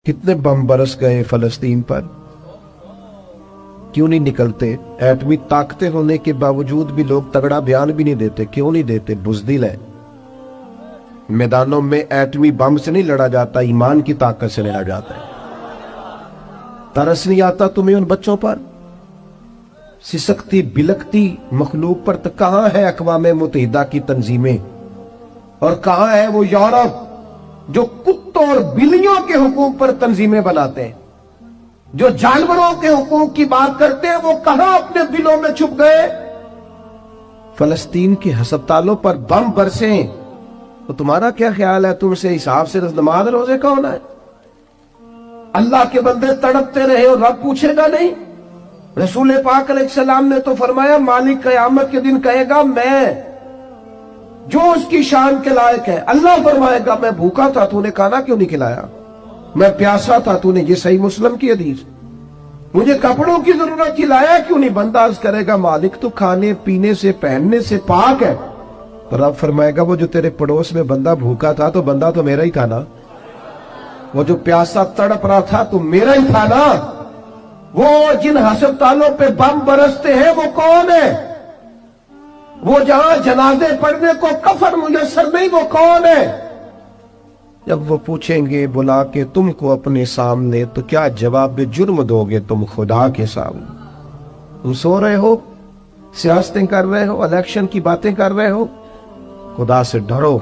कितने बम बरस गए फलस्तीन पर, क्यों नहीं निकलते? एटमी ताकतें होने के बावजूद भी लोग तगड़ा बयान भी नहीं देते। क्यों नहीं देते? बुज़दिल है। मैदानों में एटमी बम से नहीं लड़ा जाता, ईमान की ताकत से लड़ा जाता है। तरस नहीं आता तुम्हें उन बच्चों पर? सिसकती बिलकती मखलूक पर? तो कहां है अक़वाम मुत्तहिदा की तंजीमें, और कहां है वो यूरोप जो कुत्तों और बिल्लियों के हुकूक पर तंजीमें बनाते हैं, जो जानवरों के हुकूक की बात करते हैं? वो कहां अपने दिलों में छुप गए? फलस्तीन के हस्पतालों पर बम बरसे तो तुम्हारा क्या ख्याल है? तुमसे हिसाब से नमाज रोजे कौन है? अल्लाह के बंदे तड़पते रहे और रब पूछेगा नहीं? रसूल पाक अलैहिस्सलाम ने तो फरमाया, मालिक क़यामत के दिन कहेगा, मैं जो उसकी शान के लायक है। अल्लाह फरमाएगा, मैं भूखा था, तूने खाना क्यों नहीं खिलाया? मैं प्यासा था, तूने, ये सही मुस्लिम की हदीस, मुझे कपड़ों की जरूरत थी, लाया क्यों नहीं? बंदा अर्ज करेगा, मालिक तो खाने पीने से पहनने से पाक है। तो रब फरमाएगा, वो जो तेरे पड़ोस में बंदा भूखा था, तो बंदा तो मेरा ही था ना। वो जो प्यासा तड़प रहा था, तो मेरा ही था ना। वो जिन अस्पतालों पे बम बरसते हैं, वो कौन है? वो जहां जनाजे पढ़ने को कफन मुयस्सर नहीं, वो कौन है? जब वो पूछेंगे बुला के तुमको अपने सामने, तो क्या जवाब जुर्म दोगे तुम खुदा के सामने? तुम सो रहे हो, सियासतें कर रहे हो, इलेक्शन की बातें कर रहे हो? खुदा से डरो।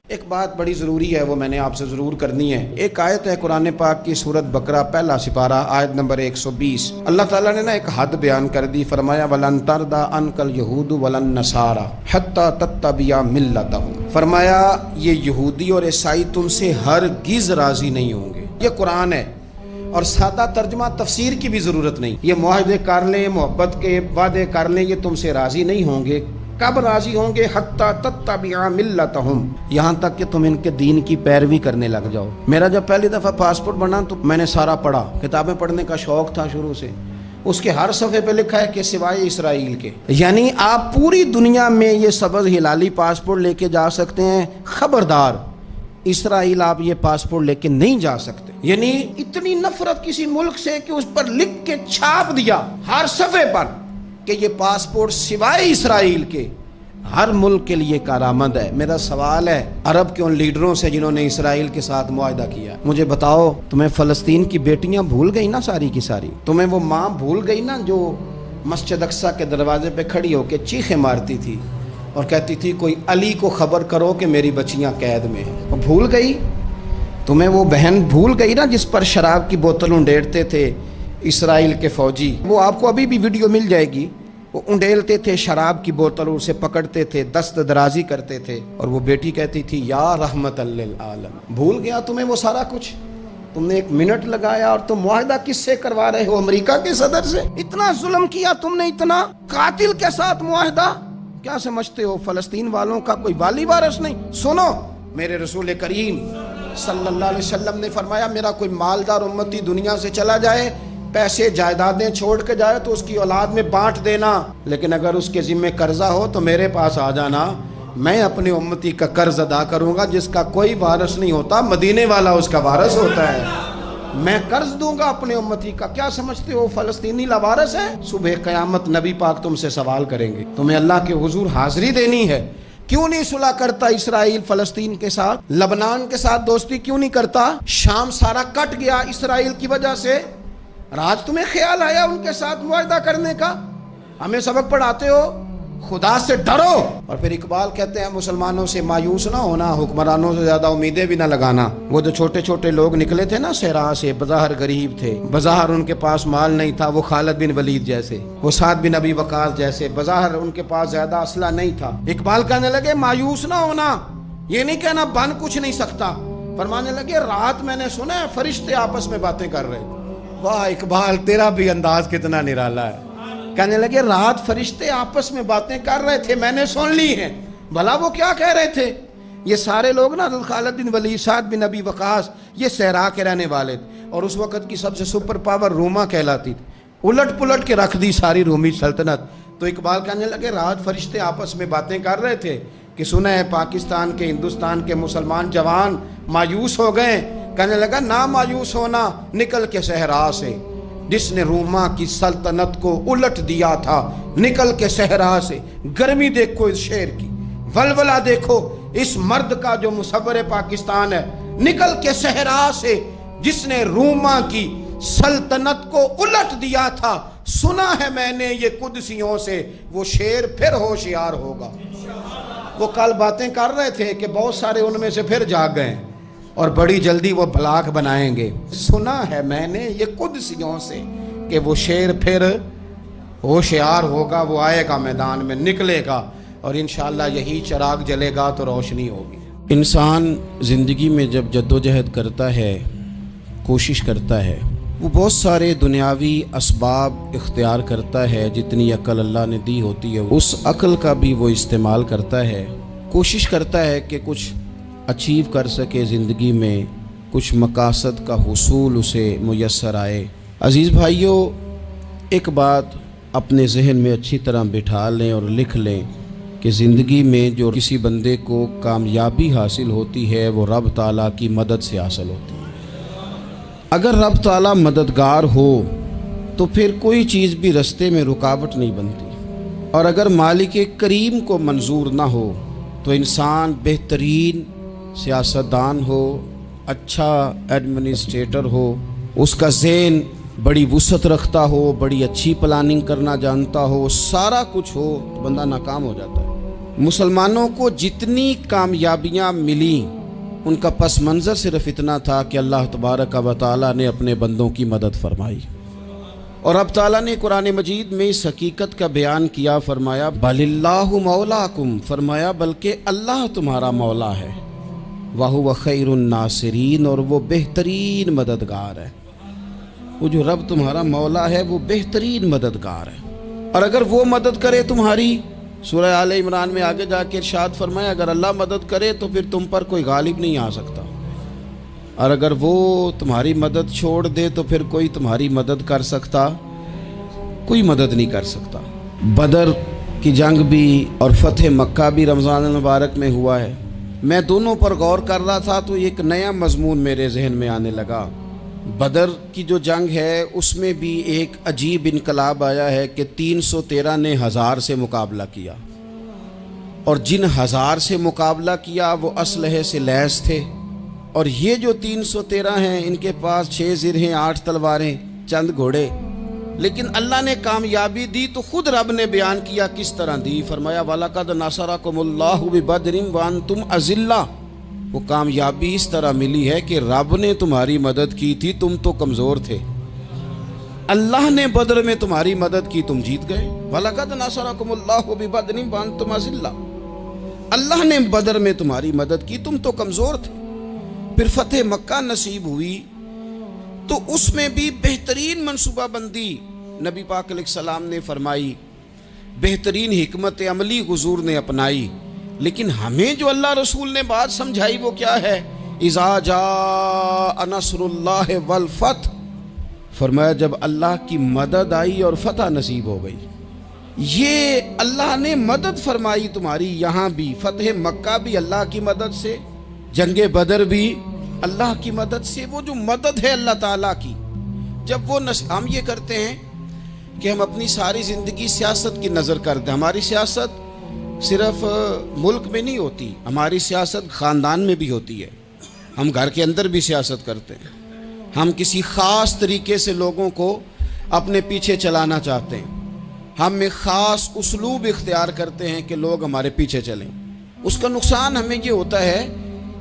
एक बात बड़ी ज़रूरी है, वो मैंने आपसे ज़रूर करनी है। एक आयत है कुरान पाक की, सूरत बकरा पहला सिपारा, आयत नंबर 120। अल्लाह ताला ने ना एक हद बयान कर दी। फरमाया, वलन तरदा अनकल यहूद वलन नसारा हत्ता तत्तबिया मिल्लतहुम। फरमाया, ये यहूदी और ईसाई तुमसे हरगिज़ राज़ी नहीं होंगे। ये कुरान है, और सादा तर्जमा तफसीर की भी ज़रूरत नहीं। ये मुआहदे कर लें, मोहब्बत के वादे कर लें, ये तुमसे राज़ी नहीं होंगे। कब राजी होंगे? हत्ता तत्तबिया मिल्लतहुम, यहाँ तक कि तुम इनके दीन की पैरवी करने लग जाओ। मेरा जब पहली दफ़ा पासपोर्ट बना तो मैंने सारा पढ़ा, किताबें पढ़ने का शौक था शुरू से। उसके हर सफ़े पे लिखा है कि सिवाय इसराइल के, यानी आप पूरी दुनिया में ये सबज हिलाली पासपोर्ट लेके जा सकते हैं, खबरदार इसराइल आप ये पासपोर्ट लेके नहीं जा सकते। यानी इतनी नफरत किसी मुल्क से कि उस पर लिख के छाप दिया हर सफ़े पर कि ये पासपोर्ट सिवाय इसराइल के हर मुल्क के लिए कारामद है। मेरा सवाल है अरब के उन लीडरों से जिन्होंने इसराइल के साथ मुआहदा किया, मुझे बताओ, तुम्हें फलस्तीन की बेटियां भूल गई ना सारी की सारी? तुम्हें वो माँ भूल गई ना जो मस्जिद अक्सा के दरवाजे पे खड़ी होकर चीखें मारती थी और कहती थी, कोई अली को खबर करो कि मेरी बच्चियां कैद में हैं? वो भूल गई? तुम्हें वो बहन भूल गई ना जिस पर शराब की बोतल उंडेलते थे इसराइल के फौजी? वो आपको अभी भी वीडियो मिल जाएगी। वो उंडेलते थे शराब की बोतल, उसे पकड़ते थे, दस्त दराजी करते थे, और वो बेटी कहती थी, या रहमतल लिल आलम। भूल गया तुम्हें वो सारा कुछ? तुमने एक मिनट लगाया, और तुम मुआहदा किससे करवा रहे हो? अमेरिका के सदर से। इतना जुल्म किया तुमने, इतना कातिल के साथ मुआहदा। क्या समझते हो फलस्तीन वालों का कोई वाली वारिस नहीं? सुनो, मेरे रसूल करीम सल्लल्लाहु अलैहि वसल्लम ने फरमाया, मेरा कोई मालदार उम्मती दुनिया से चला जाए, पैसे जायदादें छोड़ के जाए, तो उसकी औलाद में बांट देना, लेकिन अगर उसके जिम्मे कर्जा हो तो मेरे पास आ जाना, मैं अपने उम्मती का कर्ज अदा करूंगा। जिसका कोई वारिस नहीं होता, मदीने वाला उसका वारिस होता है। मैं कर्ज दूंगा अपने उम्मती का। क्या समझते हो फलस्तीनी लावारिस है? सुबह क़यामत नबी पाक तुमसे सवाल करेंगे, तुम्हें अल्लाह के हुजूर हाजिरी देनी है। क्यों नहीं सुलह करता इसराइल फलस्तीन के साथ? लबनान के साथ दोस्ती क्यों नहीं करता? शाम सारा कट गया इसराइल की वजह से, आज तुम्हें ख्याल आया उनके साथ मुआहदा करने का? हमें सबक पढ़ाते हो, खुदा से डरो। और फिर इकबाल कहते हैं, मुसलमानों से मायूस ना होना, हुक्मरानों से ज्यादा उम्मीदें भी ना लगाना। वो जो छोटे छोटे लोग निकले थे ना सहरा से, बज़ाहिर गरीब थे, बज़ाहिर उनके पास माल नहीं था, वो खालिद बिन वलीद जैसे, वो साद बिन अबी वकास जैसे, बज़ाहिर उनके पास ज्यादा असला नहीं था। इकबाल कहने लगे, मायूस ना होना, ये नहीं कहना बन कुछ नहीं सकता। फरमाने लगे, रात मैंने सुना है फरिश्ते आपस में बातें कर रहे थे। वाह इकबाल, तेरा भी अंदाज कितना निराला है। कहने लगे, रात फरिश्ते आपस में बातें कर रहे थे, मैंने सुन ली हैं। भला वो क्या कह रहे थे? ये सारे लोग ना खालिद बिन वलीद, साद बिन अबी वकास, ये सहरा के रहने वाले थे, और उस वक़्त की सबसे सुपर पावर रोमा कहलाती थी। उलट पुलट के रख दी सारी रोमी सल्तनत। तो इकबाल कहने लगे, रात फरिश्ते आपस में बातें कर रहे थे कि सुना है पाकिस्तान के, हिंदुस्तान के मुसलमान जवान मायूस हो गए, کہنے لگا نا مایوس ہونا، نکل کے صحرا سے، جس نے روما کی سلطنت کو الٹ دیا تھا، نکل کے صحرا سے۔ گرمی دیکھو اس شیر کی، ولولہ دیکھو اس مرد کا جو مصور پاکستان ہے، نکل کے صحرا سے جس نے روما کی سلطنت کو الٹ دیا تھا، سنا ہے میں نے یہ قدسیوں سے، وہ شیر پھر ہوشیار ہوگا۔ وہ کل باتیں کر رہے تھے کہ بہت سارے ان میں سے پھر جاگ گئے اور بڑی جلدی وہ بلاک بنائیں گے۔ سنا ہے میں نے یہ قدسیوں سے کہ وہ شیر پھر ہوشیار ہوگا، وہ آئے گا میدان میں، نکلے گا، اور انشاءاللہ یہی چراغ جلے گا تو روشنی ہوگی۔ انسان زندگی میں جب جدوجہد کرتا ہے، کوشش کرتا ہے، وہ بہت سارے دنیاوی اسباب اختیار کرتا ہے، جتنی عقل اللہ نے دی ہوتی ہے اس عقل کا بھی وہ استعمال کرتا ہے، کوشش کرتا ہے کہ کچھ اچیو کر سکے زندگی میں، کچھ مقاصد کا حصول اسے میسر آئے۔ عزیز بھائیوں، ایک بات اپنے ذہن میں اچھی طرح بٹھا لیں اور لکھ لیں کہ زندگی میں جو کسی بندے کو کامیابی حاصل ہوتی ہے وہ رب تعالیٰ کی مدد سے حاصل ہوتی ہے۔ اگر رب تعالیٰ مددگار ہو تو پھر کوئی چیز بھی رستے میں رکاوٹ نہیں بنتی، اور اگر مالک کریم کو منظور نہ ہو تو انسان بہترین سیاستدان ہو، اچھا ایڈمنسٹریٹر ہو، اس کا ذہن بڑی وسعت رکھتا ہو، بڑی اچھی پلاننگ کرنا جانتا ہو، سارا کچھ ہو، تو بندہ ناکام ہو جاتا ہے۔ مسلمانوں کو جتنی کامیابیاں ملیں ان کا پس منظر صرف اتنا تھا کہ اللہ تبارک و تعالیٰ نے اپنے بندوں کی مدد فرمائی، اور اب تعالیٰ نے قرآن مجید میں اس حقیقت کا بیان کیا، فرمایا بل اللہ مولاکم، فرمایا بلکہ اللہ تمہارا مولا ہے، وَهُوَ خَيْرُ النَّاصِرِينَ، اور وہ بہترین مددگار ہے۔ وہ جو رب تمہارا مولا ہے وہ بہترین مددگار ہے، اور اگر وہ مدد کرے تمہاری، سورہ آل عمران میں آگے جا کے ارشاد فرمایا اگر اللہ مدد کرے تو پھر تم پر کوئی غالب نہیں آ سکتا، اور اگر وہ تمہاری مدد چھوڑ دے تو پھر کوئی تمہاری مدد کر سکتا، کوئی مدد نہیں کر سکتا۔ بدر کی جنگ بھی اور فتح مکہ بھی رمضان المبارک میں ہوا ہے۔ میں دونوں پر غور کر رہا تھا تو ایک نیا مضمون میرے ذہن میں آنے لگا۔ بدر کی جو جنگ ہے اس میں بھی ایک عجیب انقلاب آیا ہے کہ 313 نے 1000 سے مقابلہ کیا، اور جن 1000 سے مقابلہ کیا وہ اسلحے سے لیس تھے، اور یہ جو 313 ہیں ان کے پاس 6 زرہیں، 8 تلواریں، چند گھوڑے، لیکن اللہ نے کامیابی دی تو خود رب نے بیان کیا کس طرح دی، فرمایا وَلَقَدْ نَصَرَكُمُ اللَّهُ بِبَدْرٍ وَأَنْتُمْ أَذِلَّةٌ، وہ کامیابی اس طرح ملی ہے کہ رب نے تمہاری مدد کی تھی، تم تو کمزور تھے، اللہ نے بدر میں تمہاری مدد کی، تم جیت گئے۔ وَلَقَدْ نَصَرَكُمُ اللَّهُ بِبَدْرٍ وَأَنْتُمْ أَذِلَّةٌ، اللہ نے بدر میں تمہاری مدد کی، تم تو کمزور تھے۔ پھر فتح مکہ نصیب ہوئی تو اس میں بھی بہترین منصوبہ بندی نبی پاک علیہ السلام نے فرمائی، بہترین حکمت عملی حضور نے اپنائی، لیکن ہمیں جو اللہ رسول نے بات سمجھائی وہ کیا ہے؟ اذا جاء نصر اللہ والفتح، فرمایا جب اللہ کی مدد آئی اور فتح نصیب ہو گئی۔ یہ اللہ نے مدد فرمائی تمہاری، یہاں بھی فتح مکہ بھی اللہ کی مدد سے، جنگ بدر بھی اللہ کی مدد سے۔ وہ جو مدد ہے اللہ تعالیٰ کی، جب وہ ہم یہ کرتے ہیں کہ ہم اپنی ساری زندگی سیاست کی نظر کرتے ہیں، ہماری سیاست صرف ملک میں نہیں ہوتی، ہماری سیاست خاندان میں بھی ہوتی ہے، ہم گھر کے اندر بھی سیاست کرتے ہیں، ہم کسی خاص طریقے سے لوگوں کو اپنے پیچھے چلانا چاہتے ہیں، ہم ایک خاص اسلوب اختیار کرتے ہیں کہ لوگ ہمارے پیچھے چلیں۔ اس کا نقصان ہمیں یہ ہوتا ہے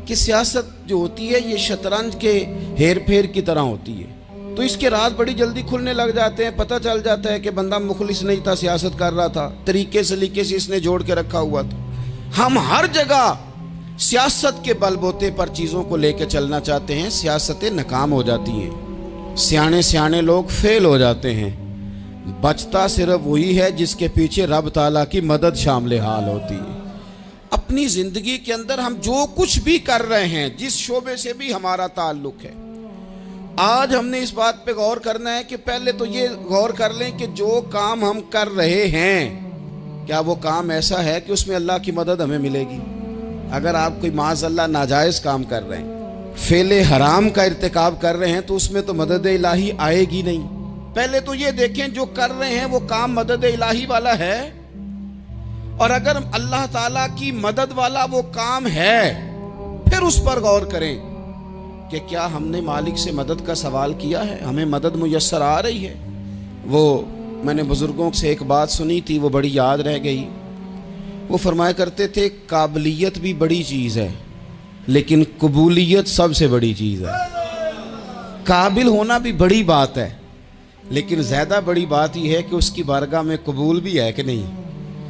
کہ سیاست جو ہوتی ہے یہ شطرنج کے ہیر پھیر کی طرح ہوتی ہے، تو اس کے راز بڑی جلدی کھلنے لگ جاتے ہیں، پتہ چل جاتا ہے کہ بندہ مخلص نہیں تھا، سیاست کر رہا تھا، طریقے سلیقے سے اس نے جوڑ کے رکھا ہوا تھا۔ ہم ہر جگہ سیاست کے بل بوتے پر چیزوں کو لے کے چلنا چاہتے ہیں، سیاستیں ناکام ہو جاتی ہیں، سیانے لوگ فیل ہو جاتے ہیں، بچتا صرف وہی ہے جس کے پیچھے رب تعالیٰ کی مدد شامل حال ہوتی ہے۔ اپنی زندگی کے اندر ہم جو کچھ بھی کر رہے ہیں، جس شعبے سے بھی ہمارا تعلق ہے، آج ہم نے اس بات پہ غور کرنا ہے کہ پہلے تو یہ غور کر لیں کہ جو کام ہم کر رہے ہیں کیا وہ کام ایسا ہے کہ اس میں اللہ کی مدد ہمیں ملے گی؟ اگر آپ کوئی معاذ اللہ ناجائز کام کر رہے ہیں، फेले हराम का इर्तिकाब कर रहे हैं तो उसमें तो मदद इलाही आएगी नहीं। पहले तो ये देखें जो कर रहे हैं वो काम मदद इलाही वाला है, और अगर अल्लाह ताला की मदद वाला वो काम है फिर उस पर गौर करें कि क्या हमने मालिक से मदद का सवाल किया है, हमें मदद मुयस्सर आ रही है। वो मैंने बुजुर्गों से एक बात सुनी थी, वो बड़ी याद रह गई। वो फरमाया करते थे काबिलियत भी बड़ी चीज़ है लेकिन कबूलियत सबसे बड़ी चीज़ है। काबिल होना भी बड़ी बात है लेकिन ज़्यादा बड़ी बात यह है कि उसकी बारगाह में कबूल भी है कि नहीं।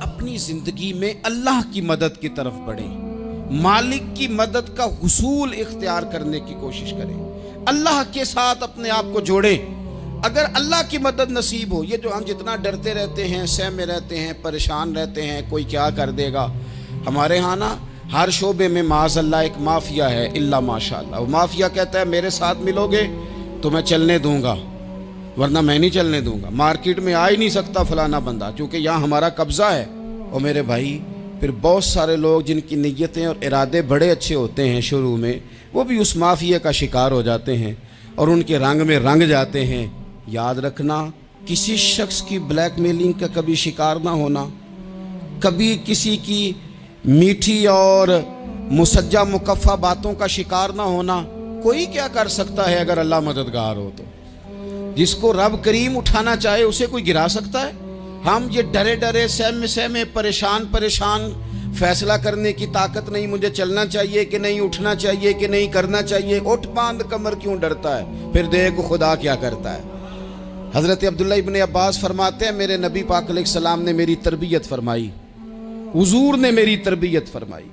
अपनी ज़िंदगी में अल्लाह की मदद की तरफ बढ़ें, मालिक की मदद का हुसूल इख्तियार करने की कोशिश करें, अल्लाह के साथ अपने आप को जोड़ें। अगर अल्लाह की मदद नसीब हो, ये जो हम जितना डरते रहते हैं, सहमे रहते हैं, परेशान रहते हैं कोई क्या कर देगा, हमारे यहाँ ना हर शोबे में माज़अल्लाह एक माफिया है, इल्ला माशाअल्लाह। वो माफिया कहता है मेरे साथ मिलोगे तो मैं चलने दूंगा वरना मैं नहीं चलने दूंगा, मार्केट में आ ही नहीं सकता फलाना बंदा क्योंकि यहाँ हमारा कब्जा है। और मेरे भाई फिर बहुत सारे लोग जिनकी नीयतें और इरादे बड़े अच्छे होते हैं शुरू में, वो भी उस माफिया का शिकार हो जाते हैं और उनके रंग में रंग जाते हैं। याद रखना, किसी शख्स की ब्लैकमेलिंग का कभी शिकार ना होना, कभी किसी की मीठी और मुसज्जा मुकफ़ा बातों का शिकार ना होना। कोई क्या कर सकता है अगर अल्लाह मददगार हो तो। जिसको रब करीम उठाना चाहे उसे कोई गिरा सकता है। हम ये डरे डरे सहमे परेशान फैसला करने की ताकत नहीं, मुझे चलना चाहिए कि नहीं, उठना चाहिए कि नहीं, करना चाहिए। उठ बांध कमर क्यों डरता है, फिर देखो खुदा क्या करता है। हज़रत अब्दुल्ला इब्न अब्बास फरमाते हैं मेरे नबी पाक अलैहिस्सलाम ने मेरी तरबियत फरमाई, हुजूर ने मेरी तरबियत फरमाई।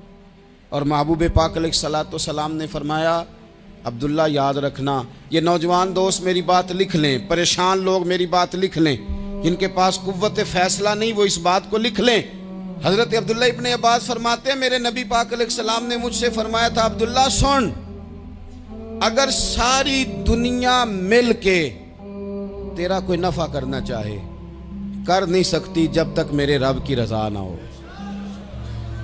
और महबूब पाक अलैहिस्सलाम ने फरमाया अब्दुल्ला याद रखना, ये नौजवान दोस्त मेरी बात लिख लें, परेशान लोग मेरी बात लिख लें, जिनके पास कुव्वत फैसला नहीं वो इस बात को लिख लें। हज़रत अब्दुल्ला इब्न अब्बास फरमाते हैं मेरे नबी पाक अलैहिस्सलाम ने मुझसे फरमाया था अब्दुल्ला सुन, अगर सारी दुनिया मिल के तेरा कोई नफ़ा करना चाहे कर नहीं सकती जब तक मेरे रब की रज़ा ना हो।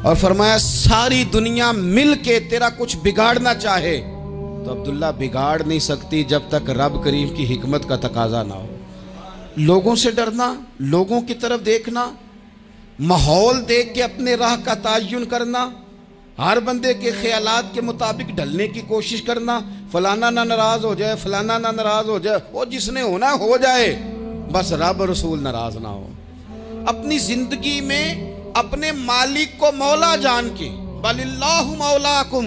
और फरमाया सारी दुनिया मिल के तेरा कुछ बिगाड़ना चाहे तो अब्दुल्ला बिगाड़ नहीं सकती जब तक रब करीम की हिकमत का तकाजा ना हो। लोगों से डरना, लोगों की तरफ देखना, माहौल देख के अपने राह का तयन करना, हर बंदे के ख्यालात के मुताबिक ढलने की कोशिश करना, फलाना ना नाराज हो जाए, फलाना ना नाराज हो जाए, वो जिसने होना हो जाए, बस रब रसूल नाराज ना हो। अपनी जिंदगी में अपने मालिक को मौला जान के, बलिल्लाहु मौलाकुम,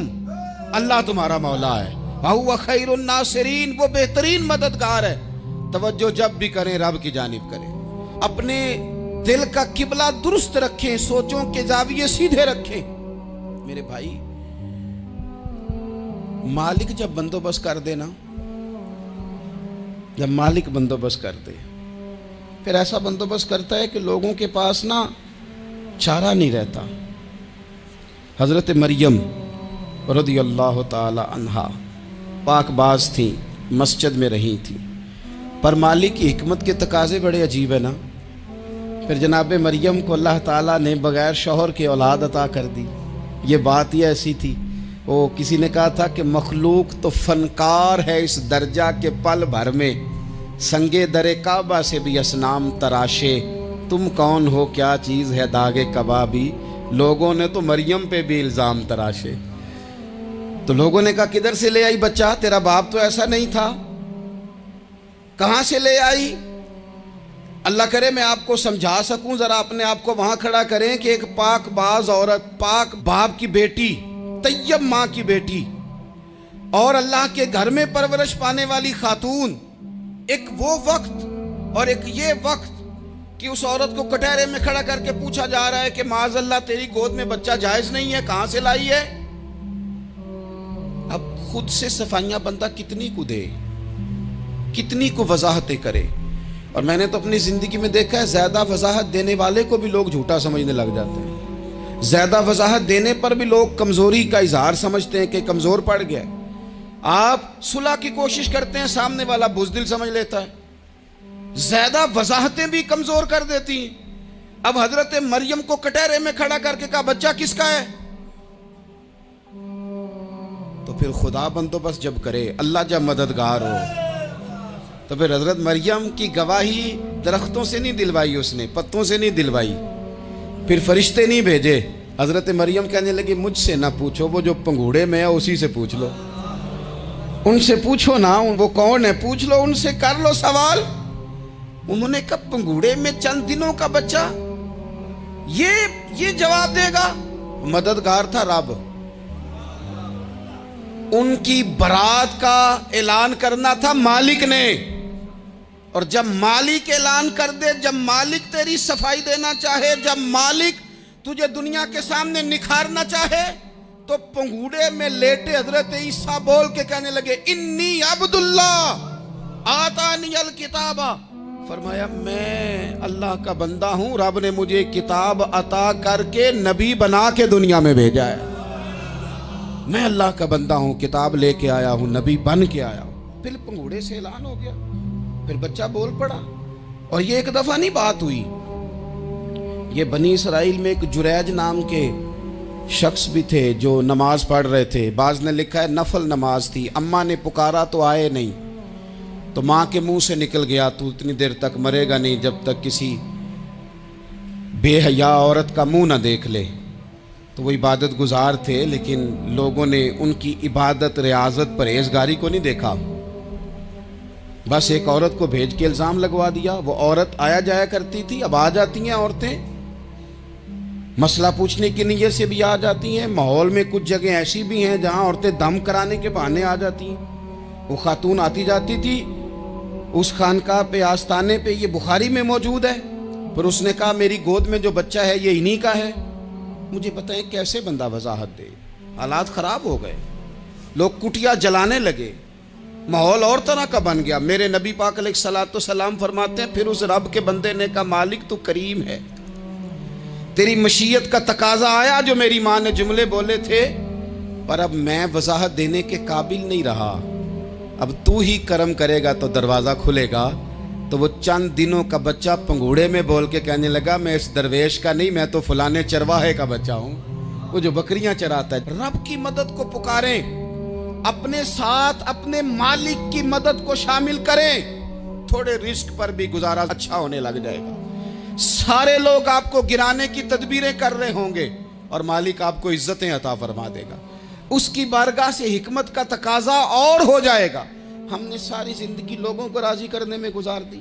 अल्लाह तुम्हारा मौला है, वहुवा खैरुन नासिरीन, वो बेहतरीन मददगार है। तवज्जो जब भी करें रब की जानिब करें, अपने दिल का किबला दुरुस्त रखें, सोचों के जाविये सीधे रखें। मेरे भाई मालिक जब बंदोबस्त कर दे ना, जब मालिक बंदोबस्त कर दे फिर ऐसा बंदोबस्त करता है कि लोगों के पास ना चारा नहीं रहता। हज़रत मरियम रज़ियल्लाहु ताला अन्हा पाकबाज थी, मस्जिद में रही थी, पर मालिक की हिकमत के तकाजे बड़े अजीब है ना। फिर जनाब मरियम को अल्लाह ताला ने बग़ैर शौहर के औलाद अता कर दी। ये बात ही ऐसी थी, वो किसी ने कहा था कि मखलूक तो फनकार है इस दर्जा के पल भर में, संगे दरे काबा से भी असनाम तराशे, तुम कौन हो क्या चीज़ है दागे कबाबी। लोगों ने तो मरियम पे भी इल्ज़ाम तराशे। तो लोगों ने कहा किधर से ले आई बच्चा, तेरा बाप तो ऐसा नहीं था, कहाँ से ले आई। अल्लाह करे मैं आपको समझा सकूं, जरा अपने आप को वहां खड़ा करें कि एक पाक बाज औरत, पाक बाप की बेटी, तैयब माँ की बेटी और अल्लाह के घर में परवरिश पाने वाली खातून, एक वो वक्त और एक ये वक्त कि उस औरत को कटहरे में खड़ा करके पूछा जा रहा है कि माज़अल्लाह तेरी गोद में बच्चा जायज नहीं है, कहां से लाई है। अब खुद से सफाइयां बंदा कितनी को दे, कितनी को वजाहतें करे। और मैंने तो अपनी जिंदगी में देखा है ज्यादा वजाहत देने वाले को भी लोग झूठा समझने लग जाते हैं। ज्यादा वजाहत देने पर भी लोग कमजोरी का इजहार समझते हैं कि कमजोर पड़ गया। आप सुलह की कोशिश करते हैं, सामने वाला बुज़दिल समझ लेता है। ज्यादा वजाहतें भी कमजोर कर देती हैं। अब हजरत मरियम को कटहरे में खड़ा करके कहा बच्चा किसका है। تو پھر خدا بندوبست جب کرے، اللہ جب مددگار ہو، تو پھر حضرت مریم کی گواہی درختوں سے نہیں دلوائی، اس نے پتوں سے نہیں دلوائی، پھر فرشتے نہیں بھیجے۔ حضرت مریم کہنے لگی مجھ سے نہ پوچھو، وہ جو پنگوڑے میں ہے اسی سے پوچھ لو، ان سے پوچھو نا، وہ کون ہے پوچھ لو، ان سے کر لو سوال۔ انہوں نے کہا پنگوڑے میں چند دنوں کا بچہ، یہ جواب دے گا؟ مددگار تھا رب، ان کی برات کا اعلان کرنا تھا مالک نے، اور جب مالک اعلان کر دے، جب مالک تیری صفائی دینا چاہے، جب مالک تجھے دنیا کے سامنے نکھارنا چاہے، تو پنگوڑے میں لیٹے حضرت عیسیٰ بول کے کہنے لگے انی عبداللہ آتانی الکتاب، فرمایا میں اللہ کا بندہ ہوں، رب نے مجھے کتاب عطا کر کے نبی بنا کے دنیا میں بھیجا ہے، میں اللہ کا بندہ ہوں، کتاب لے کے آیا ہوں، نبی بن کے آیا ہوں۔ پھر پنگوڑے سے اعلان ہو گیا، پھر بچہ بول پڑا، اور یہ ایک دفعہ نہیں بات ہوئی، یہ بنی اسرائیل میں ایک جریج نام کے شخص بھی تھے جو نماز پڑھ رہے تھے، بعض نے لکھا ہے نفل نماز تھی، اماں نے پکارا تو آئے نہیں، تو ماں کے منہ سے نکل گیا تو اتنی دیر تک مرے گا نہیں جب تک کسی بے حیا عورت کا منہ نہ دیکھ لے۔ تو وہ عبادت گزار تھے، لیکن لوگوں نے ان کی عبادت، ریاضت، پرہیزگاری کو نہیں دیکھا، بس ایک عورت کو بھیج کے الزام لگوا دیا۔ وہ عورت آیا جایا کرتی تھی، اب آ جاتی ہیں عورتیں، مسئلہ پوچھنے کی نیت سے بھی آ جاتی ہیں۔ ماحول میں کچھ جگہ ایسی بھی ہیں جہاں عورتیں دم کرانے کے بہانے آ جاتی ہیں۔ وہ خاتون آتی جاتی تھی اس خانقاہ پہ، آستانے پہ، یہ بخاری میں موجود ہے، پھر اس نے کہا میری گود میں جو بچہ ہے یہ انہی کا ہے۔ مجھے بتائیں کیسے بندہ وضاحت دے؟ حالات خراب ہو گئے، لوگ کٹیا جلانے لگے، ماحول اور طرح کا بن گیا۔ میرے نبی پاک علیہ الصلوۃ والسلام فرماتے ہیں پھر اس رب کے بندے نے کہا مالک تو کریم ہے، تیری مشیت کا تقاضا آیا جو میری ماں نے جملے بولے تھے، پر اب میں وضاحت دینے کے قابل نہیں رہا، اب تو ہی کرم کرے گا تو دروازہ کھلے گا۔ تو وہ چند دنوں کا بچہ پنگوڑے میں بول کے کہنے لگا میں اس درویش کا نہیں، میں تو فلانے چرواہے کا بچہ ہوں، وہ جو بکریاں چراتا ہے۔ رب کی مدد کو پکاریں، اپنے ساتھ اپنے مالک کی مدد کو شامل کریں، تھوڑے رزق پر بھی گزارا اچھا ہونے لگ جائے گا۔ سارے لوگ آپ کو گرانے کی تدبیریں کر رہے ہوں گے اور مالک آپ کو عزتیں عطا فرما دے گا، اس کی بارگاہ سے حکمت کا تقاضا اور ہو جائے گا۔ ہم نے ساری زندگی لوگوں کو راضی کرنے میں گزار دی،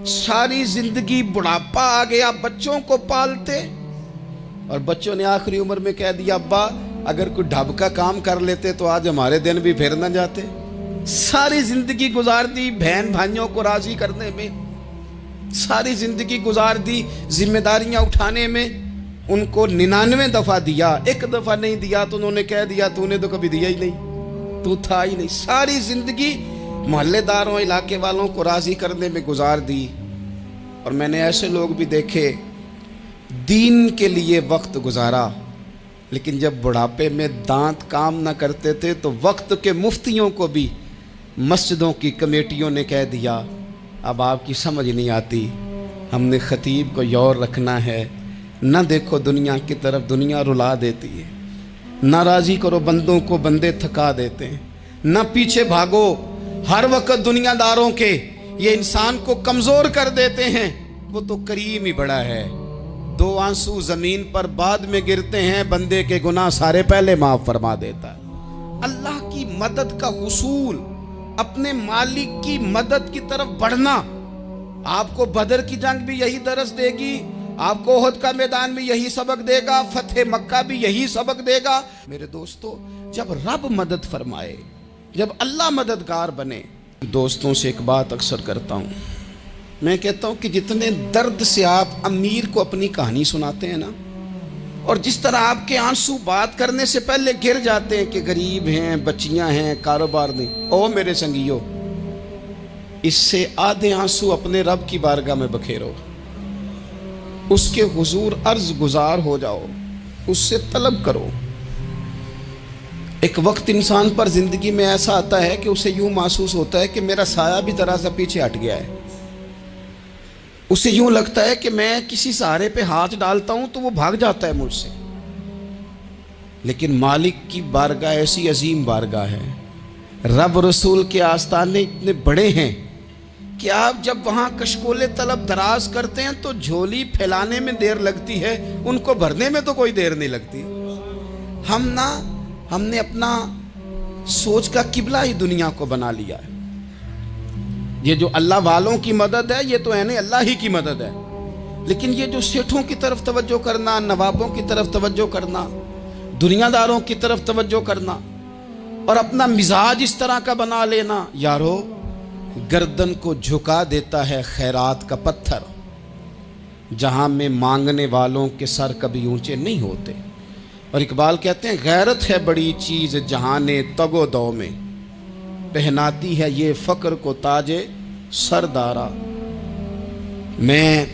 ساری زندگی بڑھاپا آ گیا بچوں کو پالتے، اور بچوں نے آخری عمر میں کہہ دیا ابا اگر کوئی ڈھب کا کام کر لیتے تو آج ہمارے دن بھی پھر نہ جاتے۔ ساری زندگی گزار دی بہن بھائیوں کو راضی کرنے میں، ساری زندگی گزار دی ذمہ داریاں اٹھانے میں، ان کو 99 دفعہ دیا، ایک دفعہ نہیں دیا تو انہوں نے کہہ دیا تو نے تو کبھی دیا ہی نہیں، تو تھا ہی نہیں۔ ساری زندگی محلے داروں، علاقے والوں کو راضی کرنے میں گزار دی۔ اور میں نے ایسے لوگ بھی دیکھے دین کے لیے وقت گزارا، لیکن جب بڑھاپے میں دانت کام نہ کرتے تھے تو وقت کے مفتیوں کو بھی مسجدوں کی کمیٹیوں نے کہہ دیا اب آپ کی سمجھ نہیں آتی، ہم نے خطیب کو یور رکھنا ہے، نہ دیکھو دنیا کی طرف، دنیا رلا دیتی ہے، نہ راضی کرو بندوں کو، بندے تھکا دیتے ہیں، نہ پیچھے بھاگو ہر وقت دنیا داروں کے، یہ انسان کو کمزور کر دیتے ہیں، وہ تو کریم ہی بڑا ہے، 2 آنسو زمین پر بعد میں گرتے ہیں، بندے کے گناہ سارے پہلے معاف فرما دیتا ہے۔ اللہ کی مدد کا حصول، اپنے مالک کی مدد کی طرف بڑھنا، آپ کو بدر کی جنگ بھی یہی درس دے گی، آپ کو احد کا میدان بھی یہی سبق دے گا، فتح مکہ بھی یہی سبق دے گا۔ میرے دوستو جب رب مدد فرمائے، جب اللہ مددگار بنے، دوستوں سے ایک بات اکثر کرتا ہوں، میں کہتا ہوں کہ جتنے درد سے آپ امیر کو اپنی کہانی سناتے ہیں نا، اور جس طرح آپ کے آنسو بات کرنے سے پہلے گر جاتے ہیں کہ غریب ہیں، بچیاں ہیں، کاروبار نہیں، او میرے سنگیو، اس سے آدھے آنسو اپنے رب کی بارگاہ میں بکھیرو، اس کے حضور عرض گزار ہو جاؤ، اس سے طلب کرو۔ ایک وقت انسان پر زندگی میں ایسا آتا ہے کہ اسے یوں محسوس ہوتا ہے کہ میرا سایہ بھی ذرا سا پیچھے ہٹ گیا ہے، اسے یوں لگتا ہے کہ میں کسی سہارے پہ ہاتھ ڈالتا ہوں تو وہ بھاگ جاتا ہے مجھ سے، لیکن مالک کی بارگاہ ایسی عظیم بارگاہ ہے، رب رسول کے آستانے اتنے بڑے ہیں کہ آپ جب وہاں کشکول طلب دراز کرتے ہیں تو جھولی پھیلانے میں دیر لگتی ہے، ان کو بھرنے میں تو کوئی دیر نہیں لگتی۔ ہم نے اپنا سوچ کا قبلہ ہی دنیا کو بنا لیا ہے۔ یہ جو اللہ والوں کی مدد ہے یہ تو ہے نہیں، اللہ ہی کی مدد ہے، لیکن یہ جو سیٹھوں کی طرف توجہ کرنا، نوابوں کی طرف توجہ کرنا، دنیا داروں کی طرف توجہ کرنا اور اپنا مزاج اس طرح کا بنا لینا، یارو گردن کو جھکا دیتا ہے خیرات کا پتھر، جہاں میں مانگنے والوں کے سر کبھی اونچے نہیں ہوتے۔ اور اقبال کہتے ہیں غیرت ہے بڑی چیز جہانے تگ و دو میں، پہناتی ہے یہ فقر کو تاج سردارا۔ میں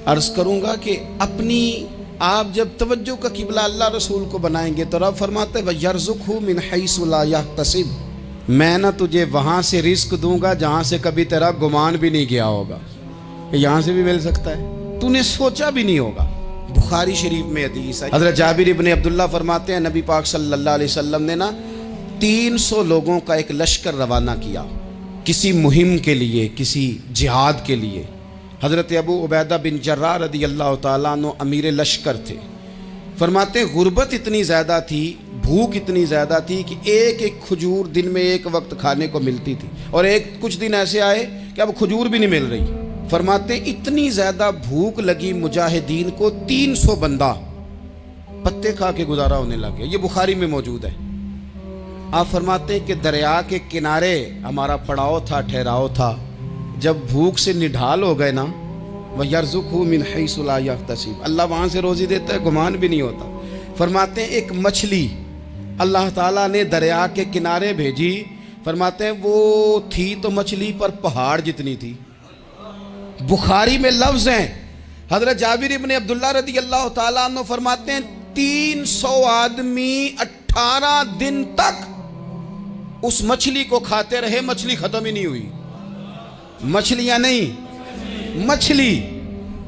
عرض کروں گا کہ اپنی آپ جب توجہ کا قبلہ اللہ رسول کو بنائیں گے تو رب فرماتے ہیں وَيَرْزُقْهُ مِنْ حَيْثُ لَا يَحْتَسِبُ، میں نہ تجھے وہاں سے رزق دوں گا جہاں سے کبھی تیرا گمان بھی نہیں گیا ہوگا، یہاں سے بھی مل سکتا ہے، تو نے سوچا بھی نہیں ہوگا۔ بخاری شریف میں حدیث ہے، حضرت جابر ابن عبداللہ فرماتے ہیں نبی پاک صلی اللہ علیہ وسلم نے 300 لوگوں کا ایک لشکر روانہ کیا کسی مہم کے لیے، کسی جہاد کے لیے۔ حضرت ابو عبیدہ بن جراح رضی اللہ تعالیٰ عنہ امیر لشکر تھے۔ فرماتے ہیں غربت اتنی زیادہ تھی، بھوک اتنی زیادہ تھی کہ ایک ایک کھجور دن میں ایک وقت کھانے کو ملتی تھی، اور کچھ دن ایسے آئے کہ اب کھجور بھی نہیں مل رہی۔ فرماتے ہیں اتنی زیادہ بھوک لگی مجاہدین کو، 300 بندہ پتے کھا کے گزارا ہونے لگے۔ یہ بخاری میں موجود ہے۔ آپ فرماتے ہیں کہ دریا کے کنارے ہمارا پڑاؤ تھا، ٹھہراؤ تھا، جب بھوک سے نڈھال ہو گئے نا، وَيَرْزُقْهُ مِنْ حَيْثُ لَا يَحْتَسِبُ، اللہ وہاں سے روزی دیتا ہے، گمان بھی نہیں ہوتا۔ فرماتے ہیں ایک مچھلی اللہ تعالیٰ نے دریا کے کنارے بھیجی، فرماتے ہیں وہ تھی تو مچھلی پر پہاڑ جتنی تھی۔ بخاری میں لفظ ہیں، حضرت جابر ابن عبداللہ رضی اللہ تعالیٰ عنہ فرماتے ہیں 300 آدمی 18 دن تک اس مچھلی کو کھاتے رہے، مچھلی ختم ہی نہیں ہوئی۔ مچھلیاں نہیں، مچھلی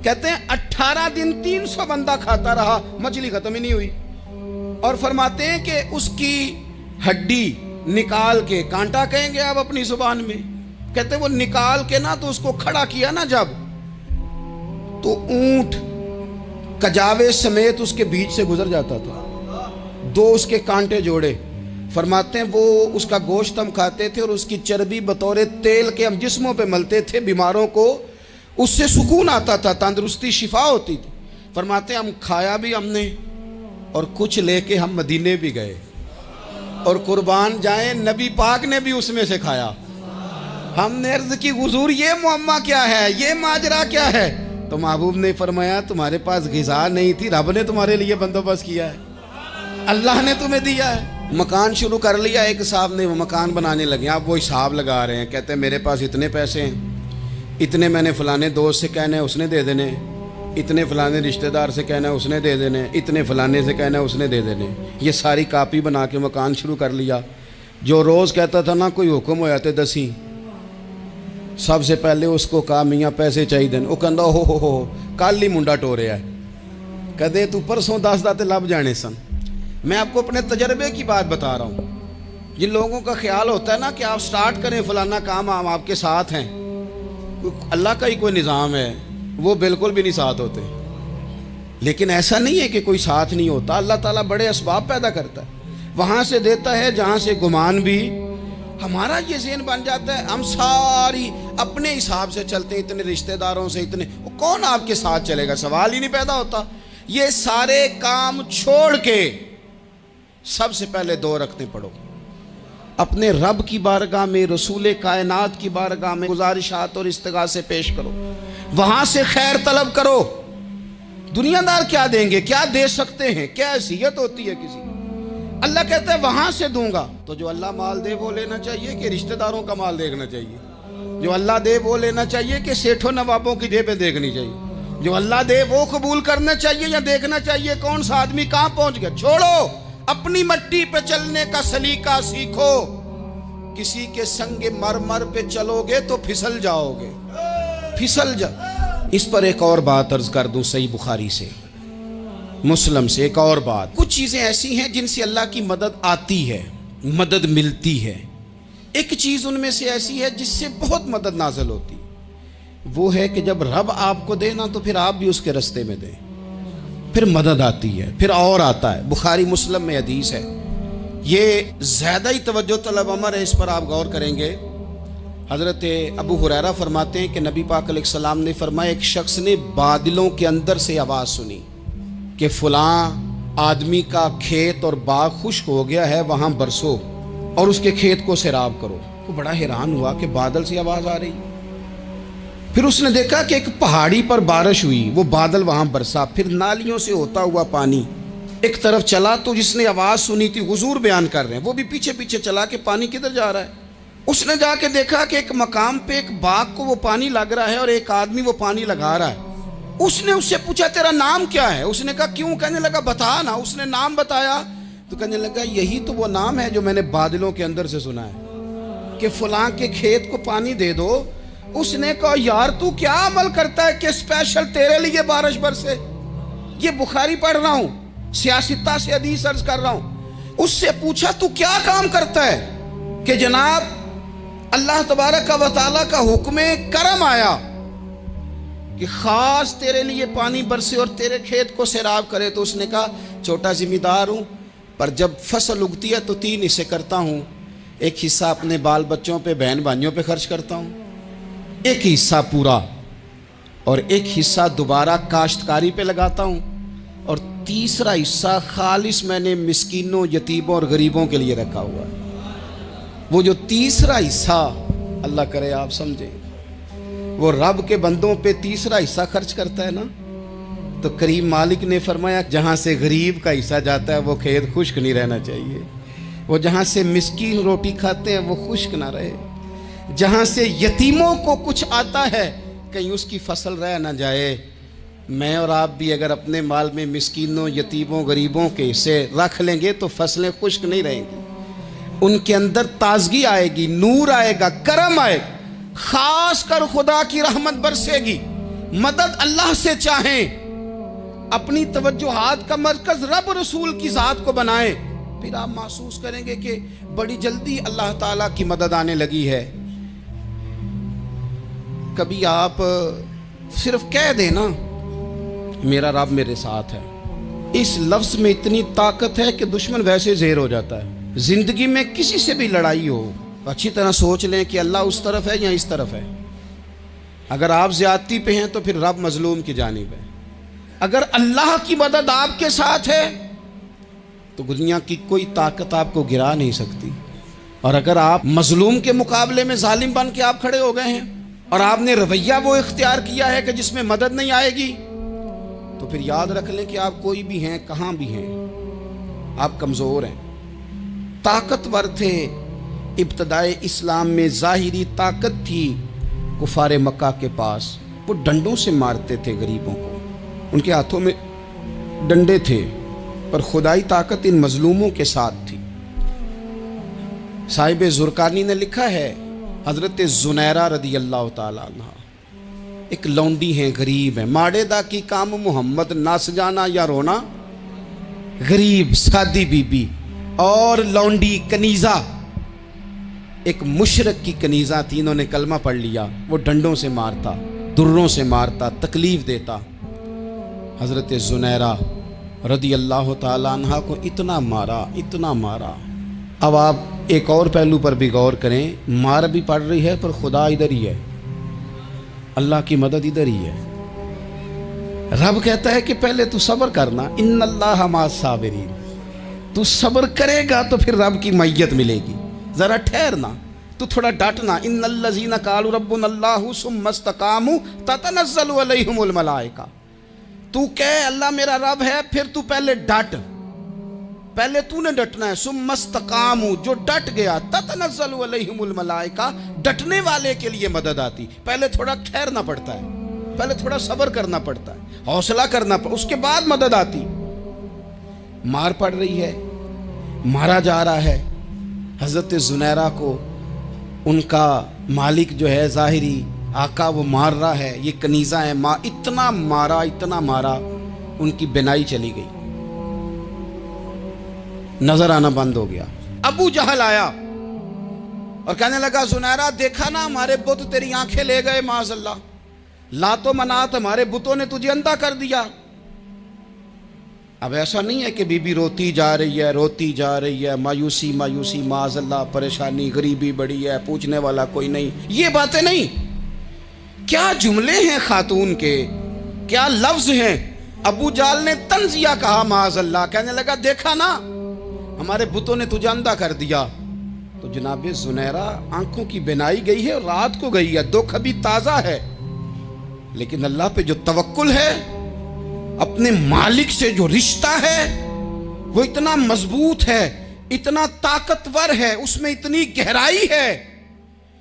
کہتے ہیں 18 دن 300 بندہ کھاتا رہا، مچھلی ختم ہی نہیں ہوئی۔ اور فرماتے ہیں کہ اس کی ہڈی نکال کے، کانٹا کہیں گے آپ اپنی زبان میں، کہتے ہیں وہ نکال کے نا تو اس کو کھڑا کیا نا جب، تو اونٹ کجاوے سمیت اس کے بیچ سے گزر جاتا تھا، 2 اس کے کانٹے جوڑے۔ فرماتے ہیں وہ اس کا گوشت ہم کھاتے تھے اور اس کی چربی بطور تیل کے ہم جسموں پہ ملتے تھے، بیماروں کو اس سے سکون آتا تھا، تندرستی شفا ہوتی تھی۔ فرماتے ہیں ہم کھایا بھی ہم نے اور کچھ لے کے ہم مدینے بھی گئے، اور قربان جائیں نبی پاک نے بھی اس میں سے کھایا۔ ہم نے عرض کی حضور یہ معمہ کیا ہے، یہ ماجرا کیا ہے؟ تو محبوب نے فرمایا تمہارے پاس غذا نہیں تھی، رب نے تمہارے لیے بندوبست کیا ہے، اللہ نے تمہیں دیا ہے۔ مکان شروع کر لیا، ایک صاحب نے وہ مکان بنانے لگے، آپ وہ حساب لگا رہے ہیں، کہتے ہیں میرے پاس اتنے پیسے ہیں، اتنے میں نے فلانے دوست سے کہنا ہے اس نے دے دینے، اتنے فلانے رشتہ دار سے کہنا ہے اس نے دے دینے، اتنے فلانے سے کہنا ہے اس نے دے دینے۔ یہ ساری کاپی بنا کے مکان شروع کر لیا۔ جو روز کہتا تھا نا کوئی حکم ہو جاتے 10 سب سے پہلے اس کو کہا میاں پیسے چاہیے دن، وہ کہندا ہو کل ہی منڈا ٹوریا ہے، کہتے تو پرسوں 10 داتے لب جانے سن۔ میں آپ کو اپنے تجربے کی بات بتا رہا ہوں۔ جن لوگوں کا خیال ہوتا ہے نا کہ آپ سٹارٹ کریں فلانا کام، ہم آپ کے ساتھ ہیں، اللہ کا ہی کوئی نظام ہے، وہ بالکل بھی نہیں ساتھ ہوتے۔ لیکن ایسا نہیں ہے کہ کوئی ساتھ نہیں ہوتا، اللہ تعالیٰ بڑے اسباب پیدا کرتا ہے، وہاں سے دیتا ہے جہاں سے گمان بھی۔ ہمارا یہ ذہن بن جاتا ہے، ہم ساری اپنے حساب سے چلتے ہیں، اتنے رشتہ داروں سے، اتنے، کون آپ کے ساتھ چلے گا؟ سوال ہی نہیں پیدا ہوتا۔ یہ سارے کام چھوڑ کے سب سے پہلے 2 رکعتیں پڑھو، اپنے رب کی بارگاہ میں، رسول کائنات کی بارگاہ میں گزارشات اور استغاثے پیش کرو، وہاں سے خیر طلب کرو۔ دنیا دار کیا دیں گے، کیا دے سکتے ہیں، کیا حیثیت ہوتی ہے کسی؟ اللہ کہتا ہے وہاں سے دوں گا۔ تو جو اللہ مال دے وہ لینا چاہیے کہ رشتہ داروں کا مال دیکھنا چاہیے؟ جو اللہ دے وہ لینا چاہیے کہ سیٹھوں نوابوں کی جیبیں دیکھنی چاہیے؟ جو اللہ دے وہ قبول کرنا چاہیے یا دیکھنا چاہیے کون سا آدمی کہاں پہنچ گیا؟ چھوڑو، اپنی مٹی پہ چلنے کا سلیقہ سیکھو۔ کسی کے سنگ مرمر پہ چلو گے تو پھسل جاؤ گے، پھسل جا۔ اس پر ایک اور بات عرض کر دوں صحیح بخاری سے، मुस्लिम से। एक और बात, कुछ चीज़ें ऐसी हैं जिनसे अल्लाह की मदद आती है, मदद मिलती है। एक चीज़ उनमें से ऐसी है जिससे बहुत मदद नाज़िल होती, वो है कि जब रब आपको दे ना तो फिर आप भी उसके रास्ते में दें, फिर मदद आती है, फिर और आता है। बुखारी मुस्लिम में हदीस है, ये ज़्यादा ही तवज्जो तलब अमर है, इस पर आप गौर करेंगे। हज़रत अबू हुरैरा फरमाते हैं कि नबी पाक अलैहिस्सलाम ने फरमाया, एक शख्स ने बादलों के अंदर से आवाज़ सुनी कि फ़लाँ आदमी का खेत और बाग खुश्क हो गया है, वहाँ बरसो और उसके खेत को सैराब करो। वो बड़ा हैरान हुआ कि बादल से आवाज़ आ रही। फिर उसने देखा कि एक पहाड़ी पर बारिश हुई, वो बादल वहाँ बरसा, फिर नालियों से होता हुआ पानी एक तरफ चला। तो जिसने आवाज़ सुनी थी, हुजूर बयान कर रहे हैं, वो भी पीछे पीछे चला कि पानी किधर जा रहा है। उसने जाके देखा कि एक मकाम पे एक बाग को वो पानी लग रहा है और एक आदमी वो पानी लगा रहा है। उसने उससे पूछा, तेरा नाम क्या है? उसने कहा, क्यों? कहने लगा, बता ना। उसने नाम बताया तो कहने लगा, यही तो वो नाम है जो मैंने बादलों के अंदर से सुना है कि फलां के खेत को पानी दे दो। उसने कहा, यार तू क्या अमल करता है कि स्पेशल तेरे लिए बारिश बरसे? ये बुखारी पढ़ रहा हूँ, सियासता से हदीस अर्ज कर रहा हूँ। उससे पूछा, तू क्या काम करता है कि जनाब अल्लाह तबारक व तआला का हुक्म करम आया कि खास तेरे लिए पानी बरसे और तेरे खेत को सैराब करे? तो उसने कहा, छोटा जिम्मेदार हूँ, पर जब फसल उगती है तो 3 हिस्से करता हूँ। एक हिस्सा अपने बाल बच्चों पे, बहन भाइयों पे खर्च करता हूँ, एक हिस्सा पूरा, और एक हिस्सा दोबारा काश्तकारी पे लगाता हूँ, और तीसरा हिस्सा खालिस मैंने मिस्कीनों, यतीमों और गरीबों के लिए रखा हुआ है। वो जो तीसरा हिस्सा, अल्लाह करे आप समझें, वो रब के बंदों पे तीसरा हिस्सा खर्च करता है ना, तो करीम मालिक ने फरमाया, जहाँ से गरीब का हिस्सा जाता है वो खेत खुश्क नहीं रहना चाहिए। वो जहाँ से मिस्कीन रोटी खाते हैं वो खुश्क ना रहे। जहाँ से यतीमों को कुछ आता है कहीं उसकी फसल रह ना जाए। मैं और आप भी अगर अपने माल में मिस्कीनों, यतीमों, गरीबों के हिस्से रख लेंगे तो फसलें खुश्क नहीं रहेंगी, उनके अंदर ताजगी आएगी, नूर आएगा, करम आएगा, खास कर खुदा की रहमत बरसेगी। मदद अल्लाह से चाहें, अपनी तवज्जुहात का मरकज रब रसूल की ज़ात को बनाएं, फिर आप महसूस करेंगे कि बड़ी जल्दी अल्लाह ताला की मदद आने लगी है। कभी आप सिर्फ कह देना, मेरा रब मेरे साथ है, इस लफ्ज़ में इतनी ताकत है कि दुश्मन वैसे ज़ेर हो जाता है। ज़िंदगी में किसी से भी लड़ाई हो, अच्छी तरह सोच लें कि अल्लाह उस तरफ है या इस तरफ है। अगर आप ज़्यादती पे हैं तो फिर रब मजलूम की जानिब है। अगर अल्लाह की मदद आपके साथ है तो दुनिया की कोई ताकत आपको गिरा नहीं सकती। और अगर आप मजलूम के मुकाबले में जालिम बन के आप खड़े हो गए हैं और आपने रवैया वो इख्तियार किया है कि जिसमें मदद नहीं आएगी, तो फिर याद रख लें कि आप कोई भी हैं, कहाँ भी हैं, आप कमज़ोर हैं। ताकतवर थे इब्तदाए इस्लाम में, ज़ाहिरी ताकत थी कुफारे मक्का के पास, वो डंडों से मारते थे गरीबों को, उनके हाथों में डंडे थे, पर खुदाई ताकत इन मजलूमों के साथ थी। साहिब ज़ुरकानी ने लिखा है, हज़रत ज़ुनैरा रदी अल्लाह ताला अन्हा एक लौंडी हैं, गरीब हैं, माड़े दा की काम मोहम्मद नस जाना या रोना, गरीब सादी बीबी और लौंडी कनीज़ा, एक मुशरक की कनीज़ा थी, इन्होंने कलमा पढ़ लिया। वो डंडों से मारता, दुर्रों से मारता, तकलीफ़ देता। हज़रत ज़ुनैरा रदी अल्लाह ताला अन्हा को इतना मारा, इतना मारा। अब आप एक और पहलू पर भी गौर करें, मार भी पड़ रही है पर खुदा इधर ही है, अल्लाह की मदद इधर ही है। रब कहता है कि पहले तू सब्र करना, इन्नल्लाह माअस साबिरीन, तू सब्र करेगा तो फिर रब की मैयत मिलेगी। ज़रा ठहरना, तू थोड़ा डटना। इन्नल्लज़ीना क़ालू रब्बुनल्लाहु सुम्मा इस्तक़ामू ततनज़्ज़लु अलैहिमुल मलाइका, तू कह अल्लाह मेरा रब है, फिर तू पहले डट, पहले तूने डटना है। सुम्मा इस्तक़ामू, जो डट गया, ततनज़्ज़लु अलैहिमुल मलाइका, डटने वाले के लिए मदद आती। पहले थोड़ा ठहरना पड़ता है, पहले थोड़ा सब्र करना पड़ता है, हौसला करना पड़ता, उसके बाद मदद आती। मार पड़ रही है, मारा जा रहा है। हज़रत ज़ुनैरा को उनका मालिक जो है, ज़ाहिरी आका, वो मार रहा है। ये कनीज़ा है, इतना मारा, इतना मारा उनकी बिनाई चली गई, नजर आना बंद हो गया। अबू जहल आया और कहने लगा ज़ुनैरा देखा ना हमारे बुत तेरी आंखें ले गए, माज़अल्लाह, लातो मनात हमारे बुतों ने तुझे अंधा कर दिया। अब ऐसा नहीं है कि बीबी रोती जा रही है, मायूसी मायूसी, माज़अल्लाह परेशानी, गरीबी बड़ी है, पूछने वाला कोई नहीं, ये बातें नहीं। क्या जुमले हैं खातून के, क्या लफ्ज हैं। अबू जाल ने तंजिया कहा माज़अल्लाह, कहने लगा देखा ना हमारे बुतों ने तुझे अंधा कर दिया। तो जनाब ज़ुनैरा आंखों की बिनाई गई है, रात को गई है, दुख अभी ताज़ा है, लेकिन अल्लाह पे जो तवक्कुल है, अपने मालिक से जो रिश्ता है वो इतना मजबूत है, इतना ताकतवर है, उसमें इतनी गहराई है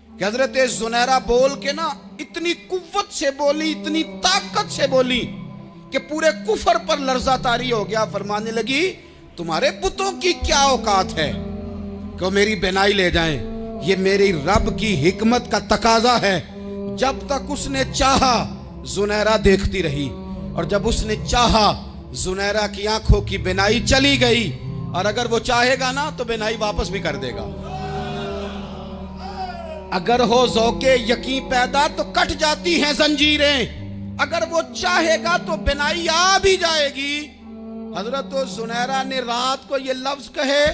कि हजरत ज़ुनैरा बोल के ना इतनी कुव्वत से बोली, इतनी ताकत से बोली कि पूरे कुफर पर लर्जा तारी हो गया। फरमाने लगी तुम्हारे बुतों की क्या औकात है कि मेरी बिनाई ले जाएं, ये मेरी रब की हिकमत का तकाजा है। जब तक उसने चाहा ज़ुनैरा देखती रही, और जब उसने चाहा ज़ुनैरा की आंखों की बिनाई चली गई, और अगर वो चाहेगा ना तो बिनाई वापस भी कर देगा। अगर हो ज़ौक़े यकीन पैदा तो कट जाती हैं जंजीरें, अगर वो चाहेगा तो बिनाई आ भी जाएगी। हजरत ज़ुनैरा ने रात को ये लफ्ज कहे,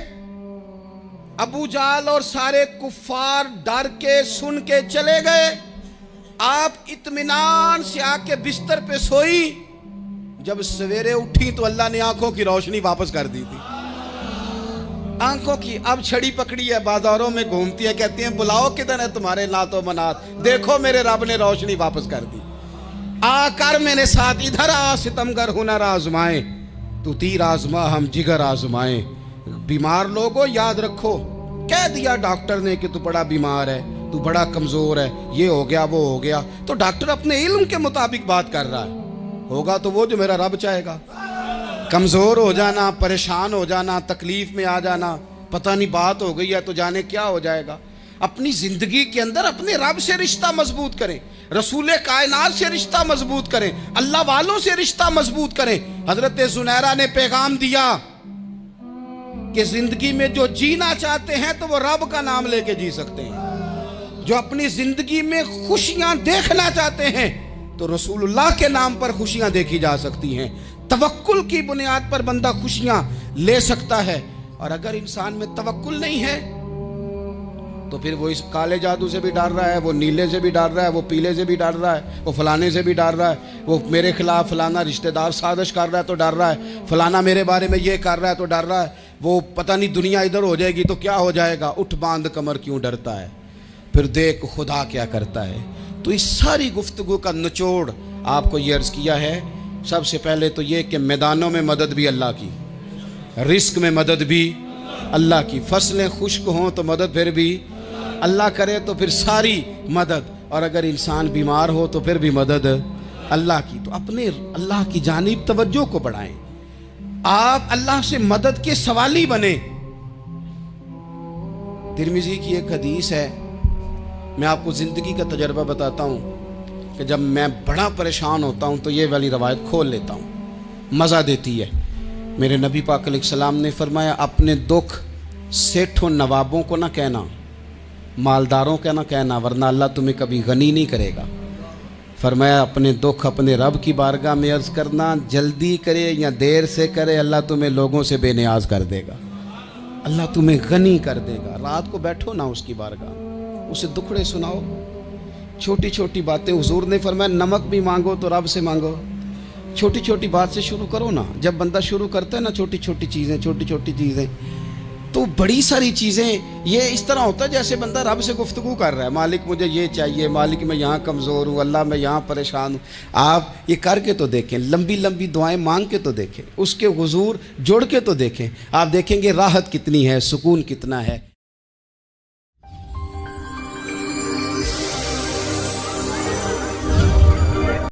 अबू जाल और सारे कुफ्फार डर के सुन के चले गए। आप इत्मीनान से आके बिस्तर पे सोई, जब सवेरे उठी तो अल्लाह ने आंखों की रोशनी वापस कर दी थी। आंखों की अब छड़ी पकड़ी है, बाजारों में घूमती है, कहती है बुलाओ किधर है तुम्हारे नातो मनात, देखो मेरे रब ने रोशनी वापस कर दी। आकर मेरे साथ इधर आ, सितमगर हुनर आजमाए, तू तीर आजमा हम जिगर आजमाए। बीमार लोगों याद रखो, कह दिया डॉक्टर ने कि तू बड़ा बीमार है, तू बड़ा कमजोर है, ये हो गया वो हो गया, तो डॉक्टर अपने इल्म के मुताबिक बात कर रहा है, होगा तो वो जो मेरा रब चाहेगा। कमजोर हो जाना, परेशान हो जाना, तकलीफ में आ जाना, पता नहीं बात हो गई है तो जाने क्या हो जाएगा। अपनी जिंदगी के अंदर अपने रब से रिश्ता मजबूत करें, रसूल कायनात से रिश्ता मजबूत करें, अल्लाह वालों से रिश्ता मजबूत करें। हजरत ज़ुनैरा ने पैगाम दिया कि जिंदगी में जो जीना चाहते हैं तो वो रब का नाम लेके जी सकते हैं, जो अपनी जिंदगी में खुशियां देखना चाहते हैं तो रसूलुल्लाह के नाम पर खुशियां देखी जा सकती हैं। तवक्कुल की बुनियाद पर बंदा खुशियां ले सकता है, और अगर इंसान में तवक्कुल नहीं है तो फिर वो इस काले जादू से भी डर रहा है, वो नीले से भी डर रहा है, वो पीले से भी डर रहा है, वो फलाने से भी डर रहा है, वो मेरे खिलाफ फलाना रिश्तेदार साजिश कर रहा है तो डर रहा है, फलाना मेरे बारे में ये कर रहा है तो डर रहा है, वो पता नहीं दुनिया इधर हो जाएगी तो क्या हो जाएगा, उठ बांध कमर क्यों डरता है, फिर देख खुदा क्या करता है। तो इस सारी गुफ्तगू का निचोड़ आपको ये अर्ज़ किया है। सबसे पहले तो ये कि मैदानों में मदद भी अल्लाह की, रिस्क में मदद भी अल्लाह की, फसलें खुश्क हों तो मदद फिर भी अल्लाह करे, तो फिर सारी मदद, और अगर इंसान बीमार हो तो फिर भी मदद अल्लाह की। तो अपने अल्लाह की जानिब तवज्जो को बढ़ाएं, आप अल्लाह से मदद के सवाली बने। तिरमिज़ी की एक हदीस है, मैं आपको ज़िंदगी का तजर्बा बताता हूँ कि जब मैं बड़ा परेशान होता हूँ तो ये वाली रवायत खोल लेता हूँ, मज़ा देती है। मेरे नबी पाक अलैहिस्सलाम ने फरमाया, अपने दुख सेठों नवाबों को ना कहना, मालदारों का ना कहना, वरना अल्लाह तुम्हें कभी गनी नहीं करेगा। फरमाया अपने दुख अपने रब की बारगाह में अर्ज़ करना, जल्दी करे या देर से करे अल्लाह तुम्हें लोगों से बेनियाज कर देगा, अल्लाह तुम्हें गनी कर देगा। रात को बैठो ना उसकी बारगाह, उसे दुखड़े सुनाओ, छोटी छोटी बातें। हुजूर ने फरमाया नमक भी मांगो तो रब से मांगो, छोटी छोटी बात से शुरू करो ना। जब बंदा शुरू करता है ना छोटी छोटी चीज़ें, तो बड़ी सारी चीज़ें ये इस तरह होता है जैसे बंदा रब से गुफ्तगू कर रहा है, मालिक मुझे ये चाहिए, मालिक मैं यहाँ कमज़ोर हूँ, अल्लाह मैं यहाँ परेशान हूँ। आप ये करके तो देखें, लंबी लंबी दुआएं मांग के तो देखें, उसके हुजूर जुड़ के तो देखें, आप देखेंगे राहत कितनी है, सुकून कितना है।